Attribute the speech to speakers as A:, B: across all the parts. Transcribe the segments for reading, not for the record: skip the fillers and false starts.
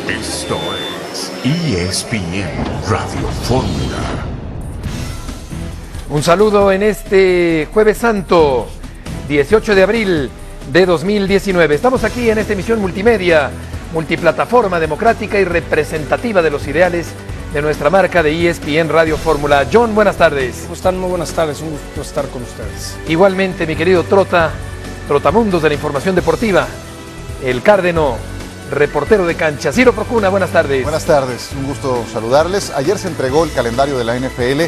A: Esto es ESPN Radio Fórmula.
B: Un saludo en este Jueves Santo, 18 de abril de 2019. Estamos aquí en esta emisión multimedia, multiplataforma, democrática y representativa de los ideales de nuestra marca de ESPN Radio Fórmula. John, buenas tardes.
C: ¿Cómo están? Muy buenas tardes, un gusto estar con ustedes.
B: Igualmente, mi querido Trotamundos de la información deportiva, el Cárdeno, reportero de cancha. Ciro Procuna, buenas tardes.
D: Buenas tardes, un gusto saludarles. Ayer se entregó el calendario de la NFL.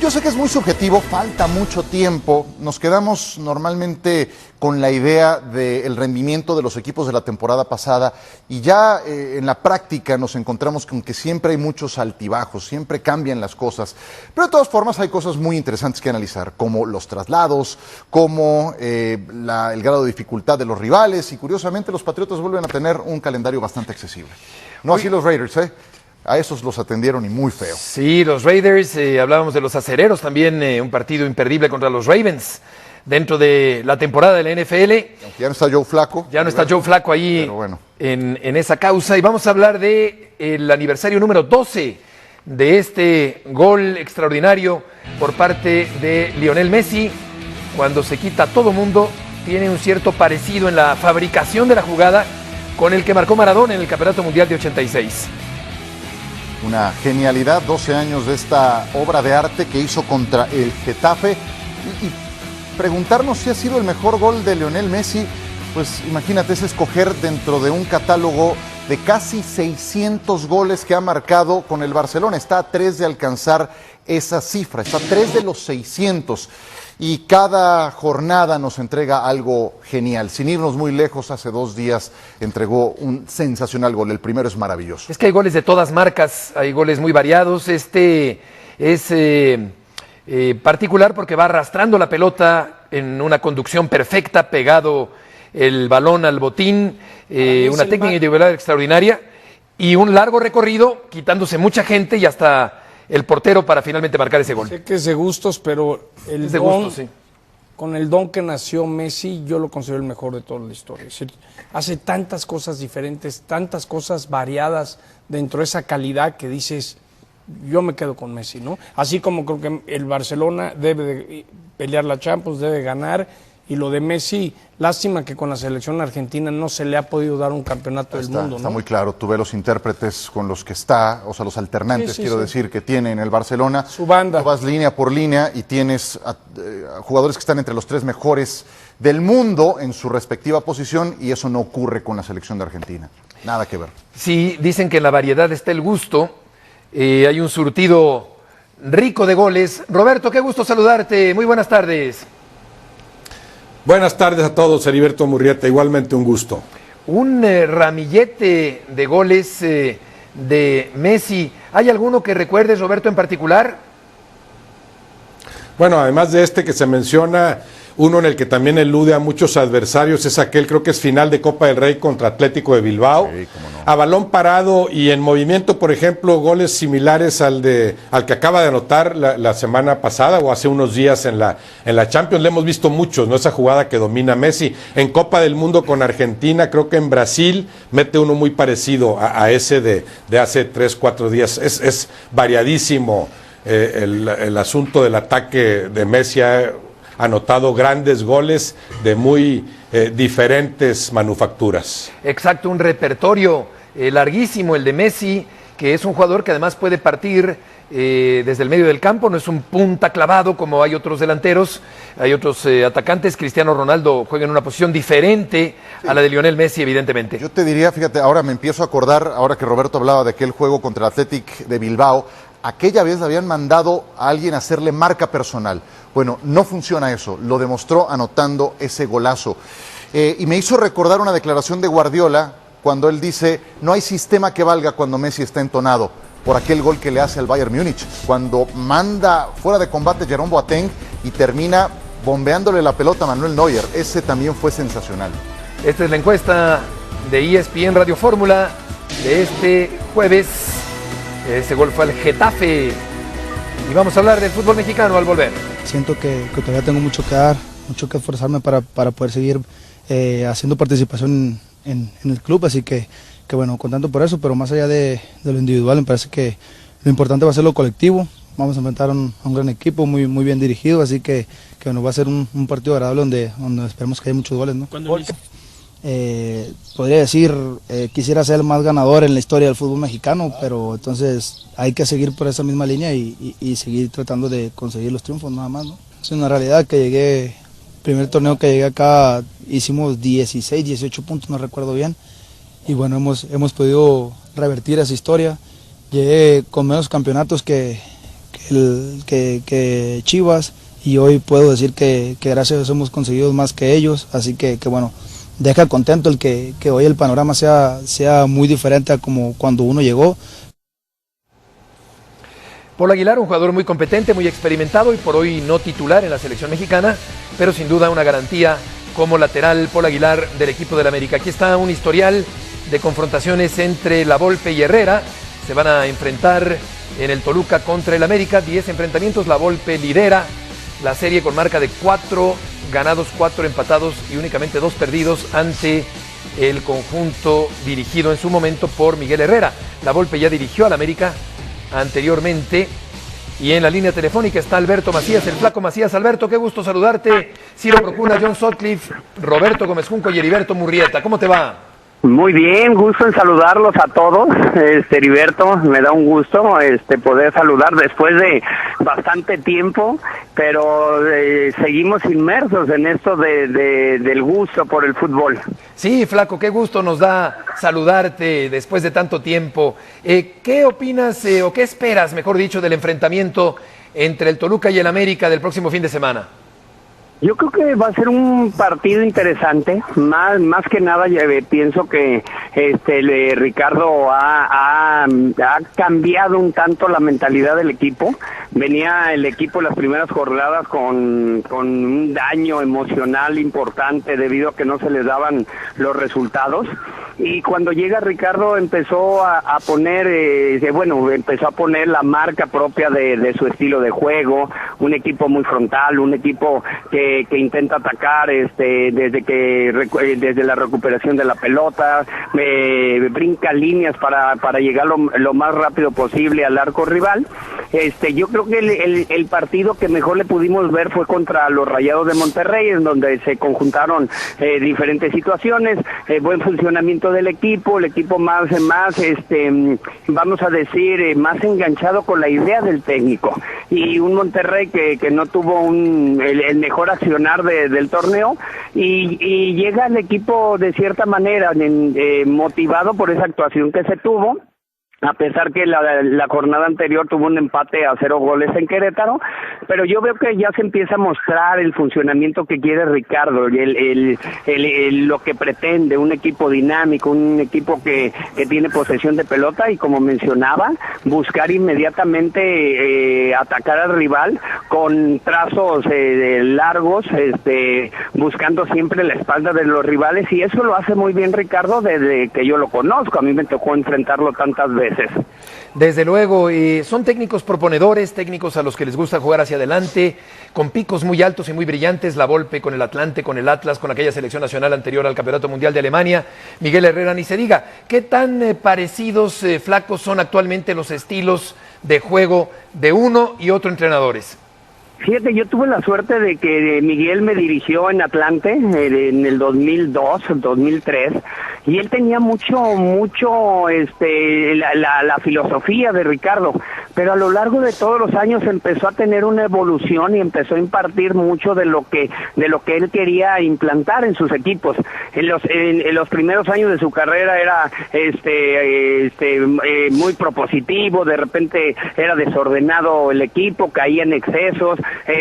D: Yo sé que es muy subjetivo, falta mucho tiempo. Nos quedamos normalmente con la idea del rendimiento de los equipos de la temporada pasada y ya en la práctica nos encontramos con que siempre hay muchos altibajos, siempre cambian las cosas. Pero de todas formas hay cosas muy interesantes que analizar, como los traslados, como el grado de dificultad de los rivales y curiosamente los Patriotas vuelven a tener un calendario bastante accesible. No así los Raiders, A esos los atendieron y muy feo.
B: Sí, los Raiders, hablábamos de los acereros también, un partido imperdible contra los Ravens dentro de la temporada de la NFL.
D: Aunque ya no está Joe Flacco.
B: Ya no está Joe Flacco ahí bueno, en esa causa. Y vamos a hablar del aniversario número 12 de este gol extraordinario por parte de Lionel Messi. Cuando se quita a todo mundo, tiene un cierto parecido en la fabricación de la jugada con el que marcó Maradona en el Campeonato Mundial de 86.
D: Una genialidad, 12 años de esta obra de arte que hizo contra el Getafe. Y preguntarnos si ha sido el mejor gol de Lionel Messi, pues imagínate, es escoger dentro de un catálogo de casi 600 goles que ha marcado con el Barcelona. Está a 3 de alcanzar esa cifra, está a 3 de los 600. Y cada jornada nos entrega algo genial. Sin irnos muy lejos, hace 2 días entregó un sensacional gol. El primero es maravilloso.
B: Es que hay goles de todas marcas, hay goles muy variados. Este es particular porque va arrastrando la pelota en una conducción perfecta, pegado el balón al botín, una técnica individual extraordinaria y un largo recorrido, quitándose mucha gente y hasta el portero para finalmente marcar ese gol.
C: Sé que es de gustos, pero con el don que nació Messi, yo lo considero el mejor de toda la historia. Es decir, hace tantas cosas diferentes, tantas cosas variadas dentro de esa calidad que dices, yo me quedo con Messi, ¿no? Así como creo que el Barcelona debe de pelear la Champions, debe ganar, y lo de Messi, lástima que con la selección argentina no se le ha podido dar un campeonato del mundo, ¿no?
D: Está muy claro, tú ves los intérpretes con los que está, o sea, los alternantes, decir, que tiene en el Barcelona.
C: Su banda.
D: Tú vas línea por línea y tienes jugadores que están entre los 3 mejores del mundo en su respectiva posición y eso no ocurre con la selección de Argentina. Nada que ver.
B: Sí, dicen que en la variedad está el gusto. Hay un surtido rico de goles. Roberto, qué gusto saludarte. Muy buenas tardes.
E: Buenas tardes a todos, Heriberto Murrieta, igualmente un gusto.
B: Un ramillete de goles de Messi. ¿Hay alguno que recuerdes, Roberto, en particular?
E: Bueno, además de este que se menciona, uno en el que también elude a muchos adversarios es aquel, creo que es final de Copa del Rey contra Atlético de Bilbao. Sí, cómo no. A balón parado y en movimiento, por ejemplo, goles similares al que acaba de anotar la semana pasada o hace unos días en la Champions. Le hemos visto muchos, ¿no? Esa jugada que domina Messi. En Copa del Mundo con Argentina, creo que en Brasil mete uno muy parecido a ese de hace 3, 4 días. Es variadísimo el asunto del ataque de Messi. Ha anotado grandes goles de muy diferentes manufacturas.
B: Exacto, un repertorio larguísimo el de Messi, que es un jugador que además puede partir desde el medio del campo, no es un punta clavado como hay otros delanteros, hay otros atacantes. Cristiano Ronaldo juega en una posición diferente a la de Lionel Messi, evidentemente.
D: Yo te diría, fíjate, ahora me empiezo a acordar, ahora que Roberto hablaba de aquel juego contra el Athletic de Bilbao, aquella vez le habían mandado a alguien a hacerle marca personal. Bueno, no funciona eso, lo demostró anotando ese golazo. Y me hizo recordar una declaración de Guardiola cuando él dice, no hay sistema que valga cuando Messi está entonado, por aquel gol que le hace al Bayern Múnich, cuando manda fuera de combate Jerome Boateng y termina bombeándole la pelota a Manuel Neuer. Ese también fue sensacional.
B: Esta es la encuesta de ESPN Radio Fórmula de este jueves. Ese gol fue al Getafe. Y vamos a hablar del fútbol mexicano al volver.
F: Siento que todavía tengo mucho que dar, mucho que esforzarme para poder seguir haciendo participación en el club, así que bueno, contento por eso, pero más allá de lo individual, me parece que lo importante va a ser lo colectivo. Vamos a enfrentar a un gran equipo, muy bien dirigido, así que bueno, va a ser un partido agradable donde esperemos que haya muchos goles, ¿no? Podría decir, quisiera ser el más ganador en la historia del fútbol mexicano, pero entonces hay que seguir por esa misma línea y seguir tratando de conseguir los triunfos nada más, ¿no? Es una realidad que el primer torneo que llegué acá hicimos 16, 18 puntos, no recuerdo bien, y bueno, hemos podido revertir esa historia. Llegué con menos campeonatos que Chivas, y hoy puedo decir que gracias a eso hemos conseguido más que ellos, así que bueno, deja contento el que hoy el panorama sea muy diferente a como cuando uno llegó.
B: Paul Aguilar, un jugador muy competente, muy experimentado y por hoy no titular en la selección mexicana, pero sin duda una garantía como lateral Paul Aguilar del equipo del América. Aquí está un historial de confrontaciones entre La Volpe y Herrera. Se van a enfrentar en el Toluca contra el América, 10 enfrentamientos. La Volpe lidera la serie con marca de 4 ganados, 4 empatados y únicamente 2 perdidos ante el conjunto dirigido en su momento por Miguel Herrera. La Volpe ya dirigió al América anteriormente. Y en la línea telefónica está Alberto Macías, el Flaco Macías. Alberto, qué gusto saludarte. Ciro Procuna, John Sutcliffe, Roberto Gómez Junco y Heriberto Murrieta. ¿Cómo te va?
G: Muy bien, gusto en saludarlos a todos. Heriberto, me da un gusto poder saludar después de bastante tiempo, pero seguimos inmersos en esto del gusto por el fútbol.
B: Sí, Flaco, qué gusto nos da saludarte después de tanto tiempo. ¿Qué opinas o qué esperas, mejor dicho, del enfrentamiento entre el Toluca y el América del próximo fin de semana?
G: Yo creo que va a ser un partido interesante, más que nada pienso que Ricardo ha cambiado un tanto la mentalidad del equipo. Venía el equipo en las primeras jornadas con un daño emocional importante debido a que no se les daban los resultados. Y cuando llega Ricardo empezó a poner, empezó a poner la marca propia de su estilo de juego, un equipo muy frontal, un equipo que intenta atacar desde la recuperación de la pelota, brinca líneas para llegar lo más rápido posible al arco rival. Yo creo que el partido que mejor le pudimos ver fue contra los Rayados de Monterrey, en donde se conjuntaron diferentes situaciones, buen funcionamiento del equipo, el equipo más vamos a decir, más enganchado con la idea del técnico, y un Monterrey que no tuvo el mejor accionar del torneo, y llega el equipo de cierta manera motivado por esa actuación que se tuvo, a pesar que la jornada anterior tuvo un empate a 0 goles en Querétaro, pero yo veo que ya se empieza a mostrar el funcionamiento que quiere Ricardo, lo que pretende, un equipo dinámico, un equipo que tiene posesión de pelota y, como mencionaba, buscar inmediatamente atacar al rival con trazos largos, buscando siempre la espalda de los rivales, y eso lo hace muy bien Ricardo desde que yo lo conozco. A mí me tocó enfrentarlo tantas veces.
B: Desde luego, son técnicos proponedores, técnicos a los que les gusta jugar hacia adelante, con picos muy altos y muy brillantes. La Volpe con el Atlante, con el Atlas, con aquella selección nacional anterior al Campeonato Mundial de Alemania. Miguel Herrera, ni se diga. ¿Qué tan parecidos, Flacos, son actualmente los estilos de juego de uno y otro entrenadores?
G: Fíjate, yo tuve la suerte de que Miguel me dirigió en Atlante en el 2002, 2003, y él tenía mucho la filosofía de Ricardo, pero a lo largo de todos los años empezó a tener una evolución y empezó a impartir mucho de lo que él quería implantar en sus equipos. En los primeros años de su carrera era muy propositivo, de repente era desordenado el equipo, caía en excesos,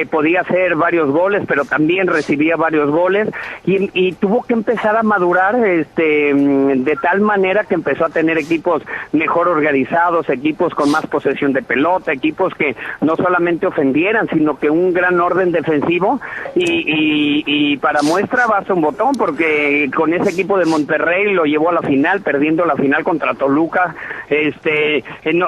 G: podía hacer varios goles, pero también recibía varios goles, y tuvo que empezar a madurar de tal manera que empezó a tener equipos mejor organizados, equipos con más posesión de de pelota, equipos que no solamente ofendieran, sino que un gran orden defensivo, y para muestra basta un botón, porque con ese equipo de Monterrey lo llevó a la final, perdiendo la final contra Toluca, en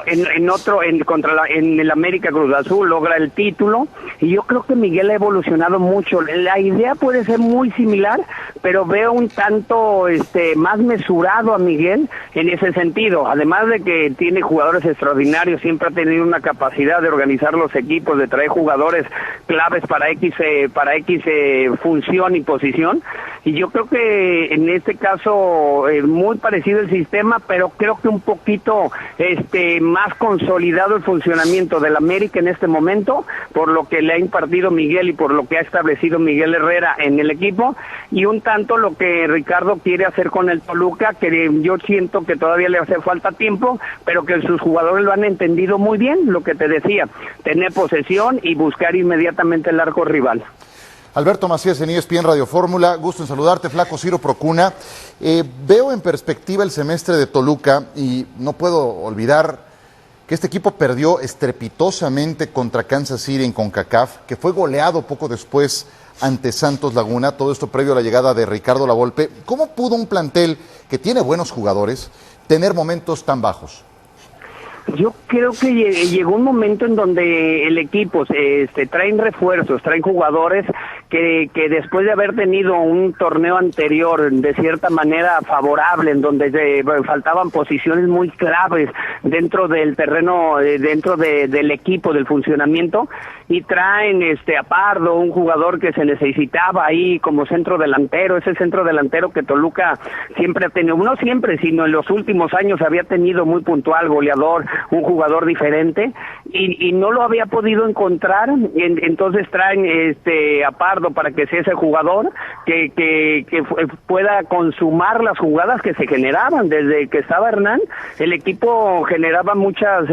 G: el América Cruz Azul logra el título, y yo creo que Miguel ha evolucionado mucho. La idea puede ser muy similar, pero veo un tanto más mesurado a Miguel en ese sentido, además de que tiene jugadores extraordinarios, siempre ha tenido una capacidad de organizar los equipos, de traer jugadores claves para X función y posición, y yo creo que en este caso muy parecido el sistema, pero creo que un poquito más consolidado el funcionamiento del América en este momento, por lo que le ha impartido Miguel y por lo que ha establecido Miguel Herrera en el equipo, y un tanto lo que Ricardo quiere hacer con el Toluca, que yo siento que todavía le hace falta tiempo, pero que sus jugadores lo han entendido muy bien, lo que te decía, tener posesión y buscar inmediatamente el arco rival.
D: Alberto Macías en ESPN Radio Fórmula, gusto en saludarte, flaco Ciro Procuna. Veo en perspectiva el semestre de Toluca y no puedo olvidar que este equipo perdió estrepitosamente contra Kansas City en CONCACAF, que fue goleado poco después ante Santos Laguna, todo esto previo a la llegada de Ricardo Lavolpe. ¿Cómo pudo un plantel que tiene buenos jugadores tener momentos tan bajos?
G: Yo creo que llegó un momento en donde el equipo traen refuerzos, traen jugadores que después de haber tenido un torneo anterior de cierta manera favorable, en donde faltaban posiciones muy claves dentro del terreno, dentro del equipo, del funcionamiento, y traen a Pardo, un jugador que se necesitaba ahí como centro delantero, ese centro delantero que Toluca siempre ha tenido, no siempre, sino en los últimos años había tenido muy puntual, goleador, un jugador diferente, y no lo había podido encontrar. Entonces traen a Pardo para que sea ese jugador que pueda consumar las jugadas que se generaban. Desde que estaba Hernán, el equipo generaba muchas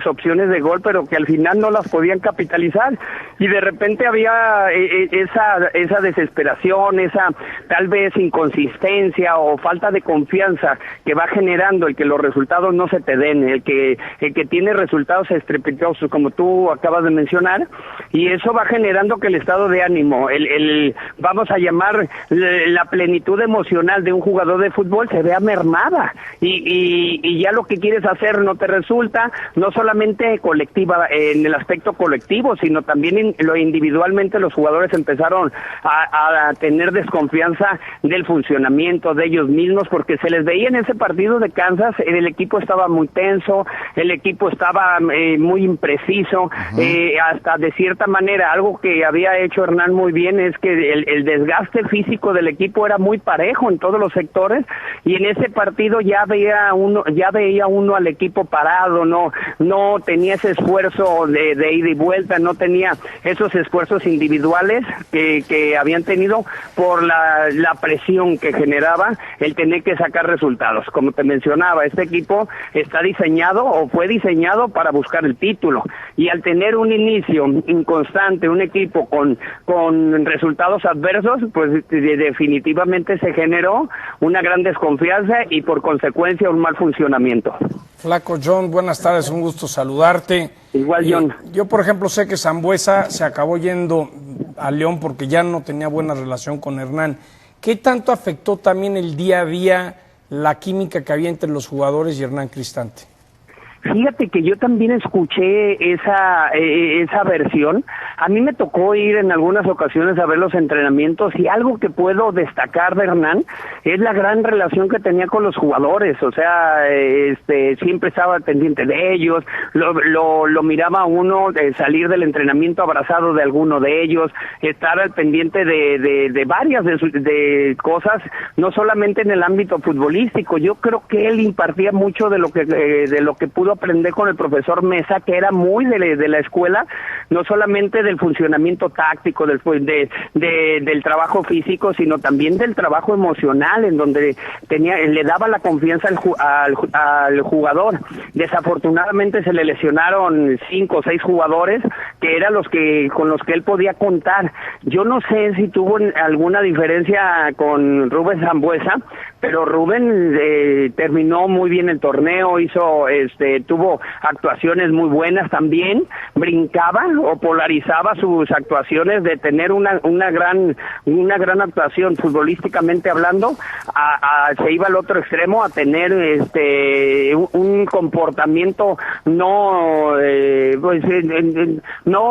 G: opciones de gol, pero que al final no las podían capitalizar, y de repente había esa desesperación, esa tal vez inconsistencia o falta de confianza que va generando el que los resultados no se te den, el que tiene resultados estrepitosos como tú acabas de mencionar, y eso va generando que el estado de ánimo, vamos a llamar la plenitud emocional de un jugador de fútbol se vea mermada, y ya lo que quieres hacer no te resulta, no solamente colectiva, en el aspecto colectivo, sino también en lo individualmente. Los jugadores empezaron a tener desconfianza del funcionamiento de ellos mismos, porque se les veía en ese partido de Kansas, el equipo estaba muy tenso, el equipo estaba muy impreciso, hasta de cierta manera, algo que había hecho Hernán muy bien es que el desgaste físico del equipo era muy parejo en todos los sectores, y en ese partido ya veía uno al equipo parado, no tenía ese esfuerzo de ida y vuelta, no tenía esos esfuerzos individuales que habían tenido por la presión que generaba el tener que sacar resultados. Como te mencionaba, este equipo está diseñado o fue diseñado para buscar el título, y al tener un inicio inconstante, un equipo con resultados adversos, pues definitivamente se generó una gran desconfianza y por consecuencia un mal funcionamiento.
C: Flaco John, buenas tardes, un gusto saludarte.
G: Igual, John.
C: Yo, por ejemplo, sé que Sambuesa se acabó yendo a León porque ya no tenía buena relación con Hernán. ¿Qué tanto afectó también el día a día la química que había entre los jugadores y Hernán Cristante?
G: Fíjate que yo también escuché esa versión. A mí me tocó ir en algunas ocasiones a ver los entrenamientos, y algo que puedo destacar de Hernán es la gran relación que tenía con los jugadores. O sea, siempre estaba pendiente de ellos, lo miraba uno salir del entrenamiento abrazado de alguno de ellos, estar al pendiente de varias de cosas, no solamente en el ámbito futbolístico. Yo creo que él impartía mucho de lo que pudo aprender con el profesor Mesa, que era muy de la escuela, no solamente del funcionamiento táctico, del trabajo físico, sino también del trabajo emocional, en donde le daba la confianza al jugador. Desafortunadamente se le lesionaron 5 o 6 jugadores que eran con los que él podía contar. Yo no sé si tuvo alguna diferencia con Rubén Sambuesa, pero Rubén terminó muy bien el torneo, tuvo actuaciones muy buenas también, brincaba o polarizaba sus actuaciones de tener una gran actuación futbolísticamente hablando, se iba al otro extremo a tener un comportamiento no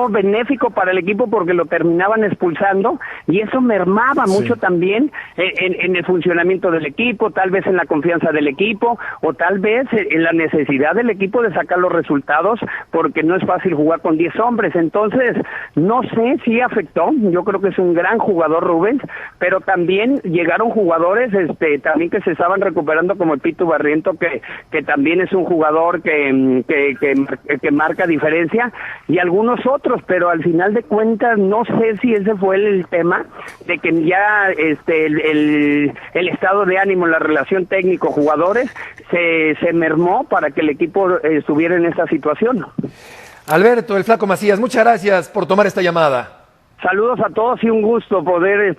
G: benéfico para el equipo, porque lo terminaban expulsando, y eso mermaba mucho también en el funcionamiento del equipo, tal vez en la confianza del equipo, o tal vez en la necesidad del equipo de sacar los resultados, porque no es fácil jugar con 10 hombres. Entonces, no sé si afectó. Yo creo que es un gran jugador Rubens, pero también llegaron jugadores también que se estaban recuperando, como el Pitu Barriento, que también es un jugador que marca diferencia, y algunos otros, pero al final de cuentas no sé si ese fue el tema, de que ya el estado de ánimo, la relación técnico-jugadores se mermó para que el equipo estuviera en esta situación.
B: Alberto, el Flaco Macías, muchas gracias por tomar esta llamada.
G: Saludos a todos y un gusto poder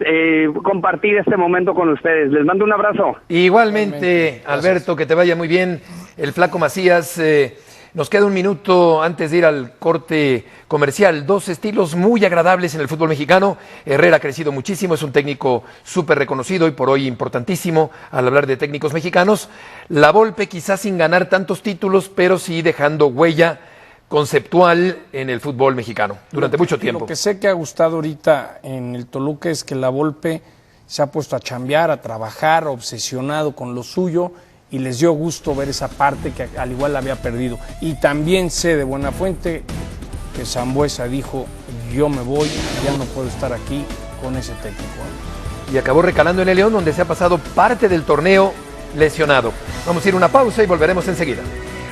G: compartir este momento con ustedes. Les mando un abrazo.
B: Igualmente, Alberto, que te vaya muy bien. El Flaco Macías, nos queda un minuto antes de ir al corte comercial. Dos estilos muy agradables en el fútbol mexicano. Herrera ha crecido muchísimo, es un técnico súper reconocido y por hoy importantísimo al hablar de técnicos mexicanos. La Volpe quizás sin ganar tantos títulos, pero sí dejando huella conceptual en el fútbol mexicano durante mucho tiempo.
C: Lo que sé que ha gustado ahorita en el Toluca es que la Volpe se ha puesto a chambear, a trabajar, obsesionado con lo suyo, y les dio gusto ver esa parte que al igual la había perdido. Y también sé de buena fuente que Sambuesa dijo: yo me voy, ya no puedo estar aquí con ese técnico.
B: Y acabó recalando en el León, donde se ha pasado parte del torneo lesionado. Vamos a ir a una pausa y volveremos enseguida.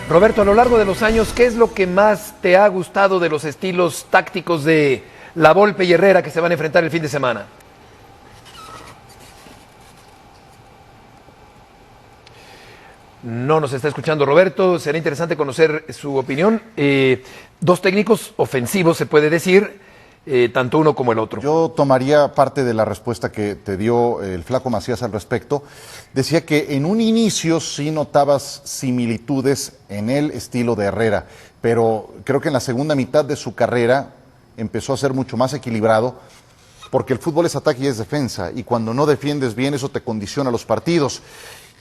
B: Roberto, a lo largo de los años, ¿qué es lo que más te ha gustado de los estilos tácticos de La Volpe y Herrera que se van a enfrentar el fin de semana? No nos está escuchando Roberto, será interesante conocer su opinión. Dos técnicos ofensivos, se puede decir, tanto uno como el otro.
D: Yo tomaría parte de la respuesta que te dio el Flaco Macías al respecto. Decía que en un inicio sí notabas similitudes en el estilo de Herrera, pero creo que en la segunda mitad de su carrera empezó a ser mucho más equilibrado, porque el fútbol es ataque y es defensa, y cuando no defiendes bien eso te condiciona los partidos.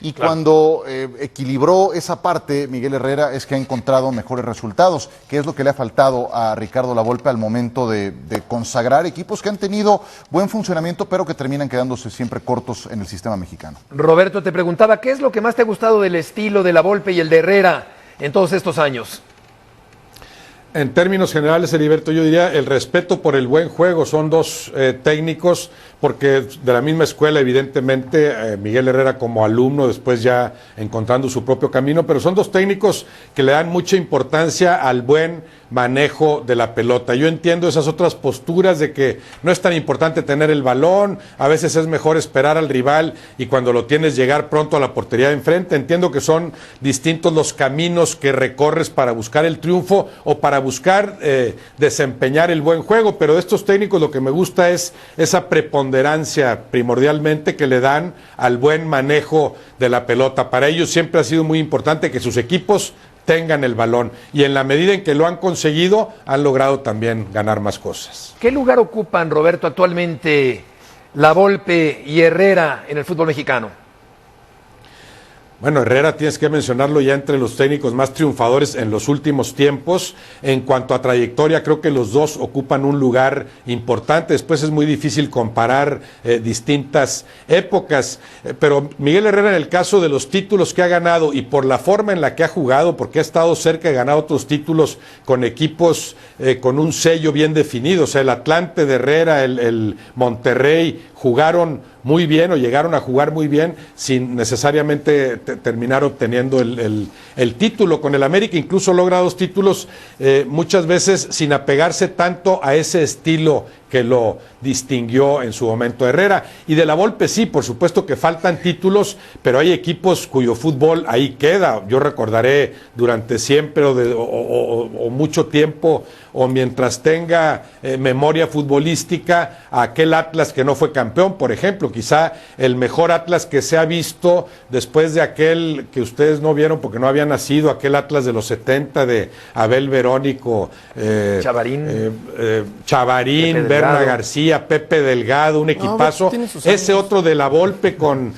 D: Y claro, cuando equilibró esa parte, Miguel Herrera, es que ha encontrado mejores resultados, que es lo que le ha faltado a Ricardo Lavolpe al momento de consagrar equipos que han tenido buen funcionamiento, pero que terminan quedándose siempre cortos en el sistema mexicano.
B: Roberto, te preguntaba, ¿qué es lo que más te ha gustado del estilo de Lavolpe y el de Herrera en todos estos años?
E: En términos generales, Heriberto, yo diría el respeto por el buen juego. Son dos técnicos, porque de la misma escuela, evidentemente, Miguel Herrera como alumno, después ya encontrando su propio camino, pero son dos técnicos que le dan mucha importancia al buen manejo de la pelota. Yo entiendo esas otras posturas de que no es tan importante tener el balón, a veces es mejor esperar al rival y cuando lo tienes llegar pronto a la portería de enfrente. Entiendo que son distintos los caminos que recorres para buscar el triunfo o para buscar desempeñar el buen juego, pero de estos técnicos lo que me gusta es esa preponderancia primordialmente que le dan al buen manejo de la pelota. Para ellos siempre ha sido muy importante que sus equipos tengan el balón, y en la medida en que lo han conseguido, han logrado también ganar más cosas.
B: ¿Qué lugar ocupan, Roberto, actualmente Lavolpe y Herrera en el fútbol mexicano?
E: Bueno, Herrera tienes que mencionarlo ya entre los técnicos más triunfadores en los últimos tiempos. En cuanto a trayectoria, creo que los dos ocupan un lugar importante. Después es muy difícil comparar distintas épocas, pero Miguel Herrera, en el caso de los títulos que ha ganado y por la forma en la que ha jugado, porque ha estado cerca de ganar otros títulos con equipos con un sello bien definido, o sea, el Atlante de Herrera, el Monterrey, jugaron muy bien o llegaron a jugar muy bien sin necesariamente terminar obteniendo el título. Con el América incluso logra 2 títulos, muchas veces sin apegarse tanto a ese estilo que lo distinguió en su momento Herrera. Y de la Volpe sí, por supuesto que faltan títulos, pero hay equipos cuyo fútbol ahí queda. Yo recordaré durante siempre o mucho tiempo, o mientras tenga memoria futbolística, a aquel Atlas que no fue campeón, por ejemplo, quizá el mejor Atlas que se ha visto después de aquel que ustedes no vieron porque no había nacido, aquel Atlas de los 70 de Abel Verónico, Chavarín, Berna García, Pepe Delgado, un equipazo. Ese otro de la Volpe con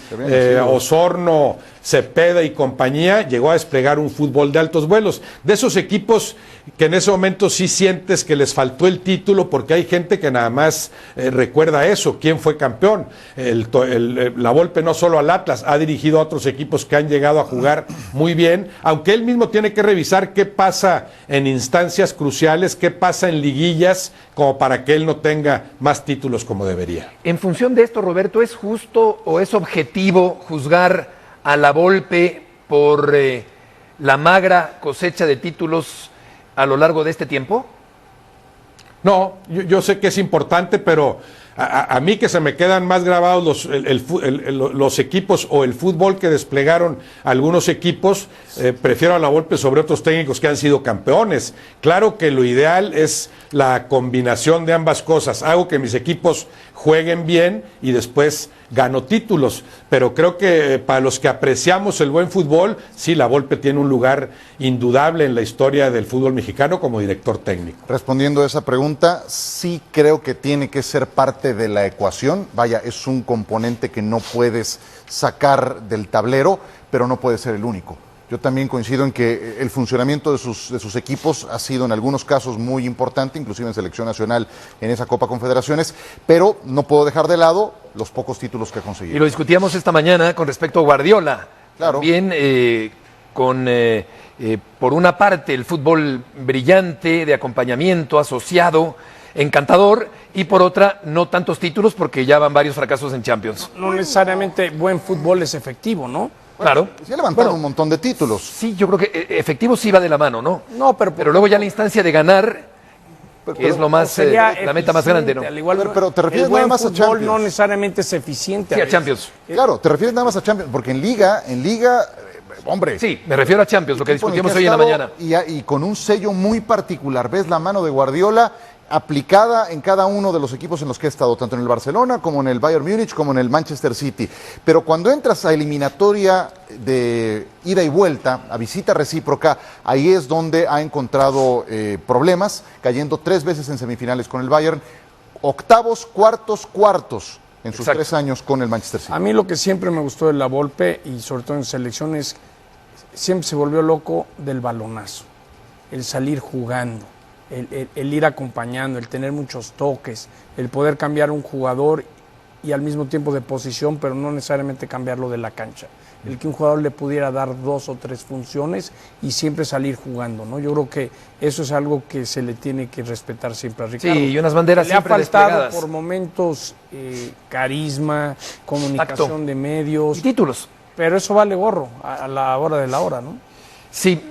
E: Osorno, Cepeda y compañía, llegó a desplegar un fútbol de altos vuelos. De esos equipos que en ese momento sí sientes que les faltó el título, porque hay gente que nada más recuerda eso, quién fue campeón. La Volpe no solo al Atlas, ha dirigido a otros equipos que han llegado a jugar muy bien, aunque él mismo tiene que revisar qué pasa en instancias cruciales, qué pasa en liguillas, como para que él no tenga más títulos como debería.
B: En función de esto, Roberto, ¿es justo o es objetivo juzgar a la Volpe por la magra cosecha de títulos a lo largo de este tiempo?
E: No, yo sé que es importante, pero a mí que se me quedan más grabados los equipos o el fútbol que desplegaron algunos equipos, prefiero a la Volpe sobre otros técnicos que han sido campeones. Claro que lo ideal es la combinación de ambas cosas. Hago que mis equipos jueguen bien y después gano títulos, pero creo que para los que apreciamos el buen fútbol, sí, la Volpe tiene un lugar indudable en la historia del fútbol mexicano como director técnico.
D: Respondiendo a esa pregunta, sí creo que tiene que ser parte de la ecuación. Vaya, es un componente que no puedes sacar del tablero, pero no puede ser el único. Yo también coincido en que el funcionamiento de sus equipos ha sido en algunos casos muy importante, inclusive en selección nacional en esa Copa Confederaciones, pero no puedo dejar de lado los pocos títulos que ha conseguido.
B: Y lo discutíamos esta mañana con respecto a Guardiola.
D: Claro.
B: También por una parte el fútbol brillante, de acompañamiento, asociado, encantador, y por otra no tantos títulos porque ya van varios fracasos en Champions.
C: No necesariamente buen fútbol es efectivo, ¿no?
B: Claro.
D: Se ha levantado un montón de títulos.
B: Sí, yo creo que efectivo sí va de la mano, ¿no?
C: No,
B: pero luego ya la instancia de ganar, que es lo más, la meta más grande, ¿no?
C: Al igual,
D: pero te refieres nada más a Champions.
C: No necesariamente es eficiente.
B: Sí, a Champions.
D: Claro, te refieres nada más a Champions, porque en Liga, hombre.
B: Sí, me refiero a Champions, lo que discutimos hoy en la mañana.
D: Y con un sello muy particular. Ves la mano de Guardiola aplicada en cada uno de los equipos en los que ha estado, tanto en el Barcelona como en el Bayern Múnich como en el Manchester City. Pero cuando entras a eliminatoria de ida y vuelta, a visita recíproca, ahí es donde ha encontrado problemas, cayendo 3 veces en semifinales con el Bayern, octavos, cuartos en sus 3 años con el Manchester City.
C: A mí lo que siempre me gustó de la Volpe, y sobre todo en selecciones, siempre se volvió loco del balonazo, el salir jugando. El ir acompañando, el tener muchos toques, el poder cambiar un jugador y al mismo tiempo de posición, pero no necesariamente cambiarlo de la cancha. El que un jugador le pudiera dar 2 o 3 funciones y siempre salir jugando, ¿no? Yo creo que eso es algo que se le tiene que respetar siempre a Ricardo.
B: Sí, y unas banderas
C: le ha
B: siempre
C: faltado
B: desplegadas.
C: por momentos carisma, comunicación
B: Exacto.
C: de medios.
B: Y títulos.
C: Pero eso vale gorro a la hora de la hora, ¿no?
B: Sí.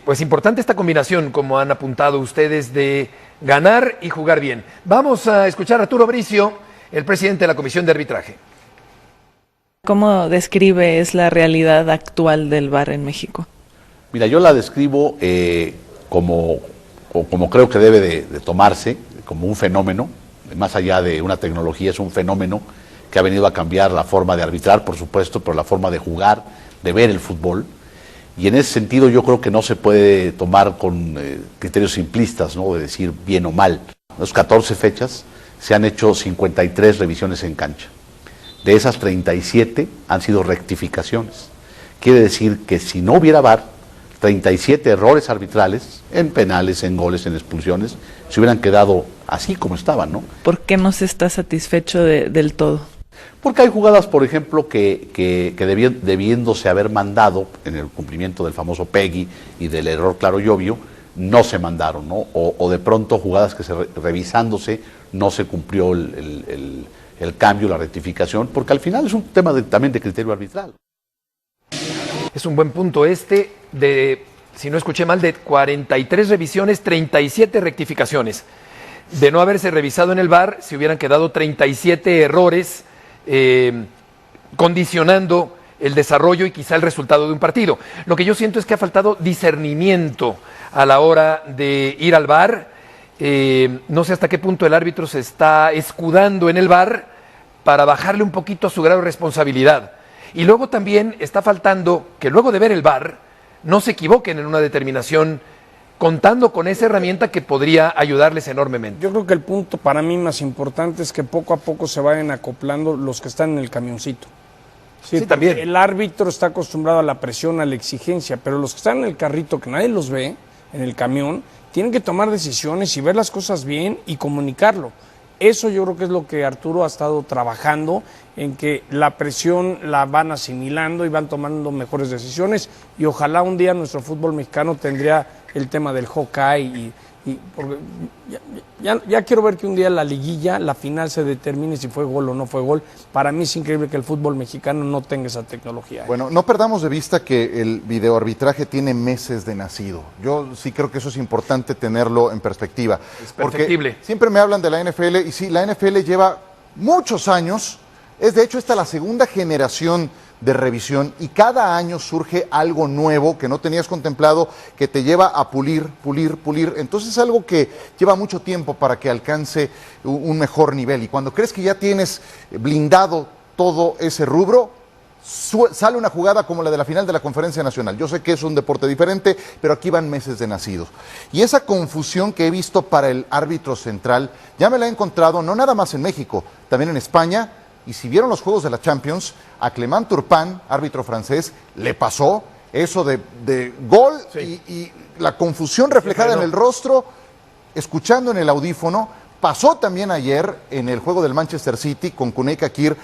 B: Pues importante esta combinación, como han apuntado ustedes, de ganar y jugar bien. Vamos a escuchar a Arturo Bricio, el presidente de la Comisión de Arbitraje.
H: ¿Cómo describes la realidad actual del VAR en México?
I: Mira, yo la describo como creo que debe de tomarse, como un fenómeno, más allá de una tecnología, es un fenómeno que ha venido a cambiar la forma de arbitrar, por supuesto, pero la forma de jugar, de ver el fútbol. Y en ese sentido yo creo que no se puede tomar con criterios simplistas, ¿no? De decir bien o mal. En las 14 fechas se han hecho 53 revisiones en cancha. De esas 37 han sido rectificaciones. Quiere decir que si no hubiera VAR, 37 errores arbitrales, en penales, en goles, en expulsiones, se hubieran quedado así como estaban, ¿no?
H: ¿Por qué no se está satisfecho del todo?
I: Porque hay jugadas, por ejemplo, que debiéndose haber mandado en el cumplimiento del famoso PEGI y del error claro y obvio, no se mandaron, ¿no? O de pronto jugadas que revisándose no se cumplió el cambio, la rectificación, porque al final es un tema también de criterio arbitral.
B: Es un buen punto de, si no escuché mal, de 43 revisiones, 37 rectificaciones. De no haberse revisado en el VAR, se hubieran quedado 37 errores condicionando el desarrollo y quizá el resultado de un partido. Lo que yo siento es que ha faltado discernimiento a la hora de ir al VAR. No sé hasta qué punto el árbitro se está escudando en el VAR para bajarle un poquito a su grado de responsabilidad. Y luego también está faltando que luego de ver el VAR no se equivoquen en una determinación contando con esa herramienta que podría ayudarles enormemente.
C: Yo creo que el punto para mí más importante es que poco a poco se vayan acoplando los que están en el camioncito.
B: Sí, también.
C: El árbitro está acostumbrado a la presión, a la exigencia, pero los que están en el carrito, que nadie los ve, en el camión, tienen que tomar decisiones y ver las cosas bien y comunicarlo. Eso yo creo que es lo que Arturo ha estado trabajando, en que la presión la van asimilando y van tomando mejores decisiones, y ojalá un día nuestro fútbol mexicano tendría el tema del Hawkeye y porque ya quiero ver que un día la liguilla, la final se determine si fue gol o no fue gol. Para mí es increíble que el fútbol mexicano no tenga esa tecnología.
D: Bueno, no perdamos de vista que el videoarbitraje tiene meses de nacido. Yo sí creo que eso es importante tenerlo en perspectiva.
B: Es perfectible.
D: Porque siempre me hablan de la NFL y sí, la NFL lleva muchos años, es de hecho esta la segunda generación de revisión y cada año surge algo nuevo que no tenías contemplado, que te lleva a pulir. Entonces es algo que lleva mucho tiempo para que alcance un mejor nivel, y cuando crees que ya tienes blindado todo ese rubro, sale una jugada como la de la final de la Conferencia Nacional. Yo sé que es un deporte diferente, pero aquí van meses de nacidos. Y esa confusión que he visto para el árbitro central, ya me la he encontrado no nada más en México, también en España. Y si vieron los juegos de la Champions, a Clément Turpin, árbitro francés, le pasó eso de gol, sí, y la confusión reflejada en el rostro, escuchando en el audífono. Pasó también ayer en el juego del Manchester City con Cuney Kakir,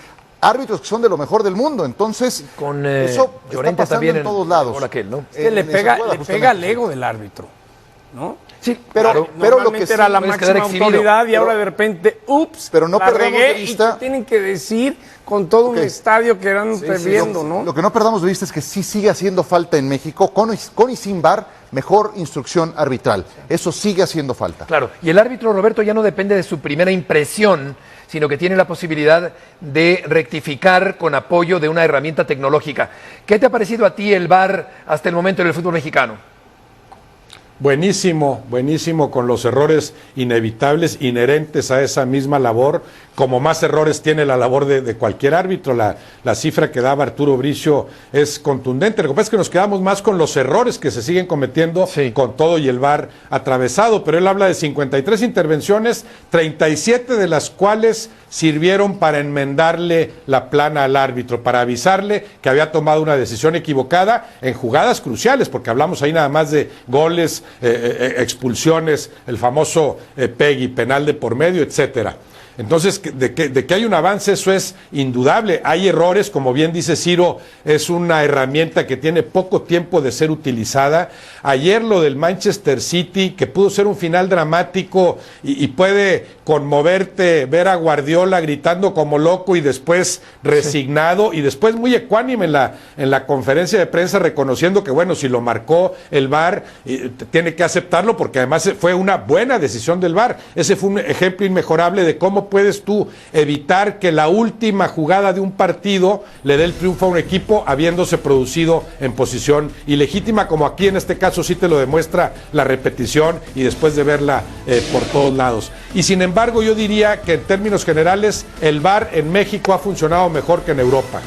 D: árbitros que son de lo mejor del mundo. Entonces,
B: con
D: eso está pasando
B: también
D: en todos lados.
B: Aquel, ¿no?
C: Le pega al ego del árbitro, ¿no?
B: Sí,
D: pero lo que sí,
C: era la máxima autoridad y ahora de repente,
D: pero no perdamos de vista,
C: y tienen que decir con todo un estadio que eran viendo, ¿no?
D: Lo que no perdamos de vista es que sí sigue haciendo falta en México, con y sin VAR, mejor instrucción arbitral. Eso sigue haciendo falta.
B: Claro, y el árbitro, Roberto, ya no depende de su primera impresión, sino que tiene la posibilidad de rectificar con apoyo de una herramienta tecnológica. ¿Qué te ha parecido a ti el VAR hasta el momento en el fútbol mexicano?
E: Buenísimo, con los errores inevitables, inherentes a esa misma labor, como más errores tiene la labor de cualquier árbitro. La cifra que daba Arturo Bricio es contundente. Lo que pasa es que nos quedamos más con los errores que se siguen cometiendo, con todo y el VAR atravesado, pero él habla de 53 intervenciones, 37 de las cuales sirvieron para enmendarle la plana al árbitro, para avisarle que había tomado una decisión equivocada en jugadas cruciales, porque hablamos ahí nada más de goles, expulsiones, el famoso Peggy, penal de por medio, etcétera. Entonces, de que hay un avance, eso es indudable. Hay errores, como bien dice Ciro, es una herramienta que tiene poco tiempo de ser utilizada. Ayer lo del Manchester City, que pudo ser un final dramático y puede conmoverte ver a Guardiola gritando como loco y después resignado, y después muy ecuánime en la conferencia de prensa, reconociendo que, bueno, si lo marcó el VAR, tiene que aceptarlo, porque además fue una buena decisión del VAR. Ese fue un ejemplo inmejorable de cómo puedes tú evitar que la última jugada de un partido le dé el triunfo a un equipo habiéndose producido en posición ilegítima, como aquí en este caso sí te lo demuestra la repetición y después de verla por todos lados. Y sin embargo yo diría que en términos generales el VAR en México ha funcionado mejor que en Europa.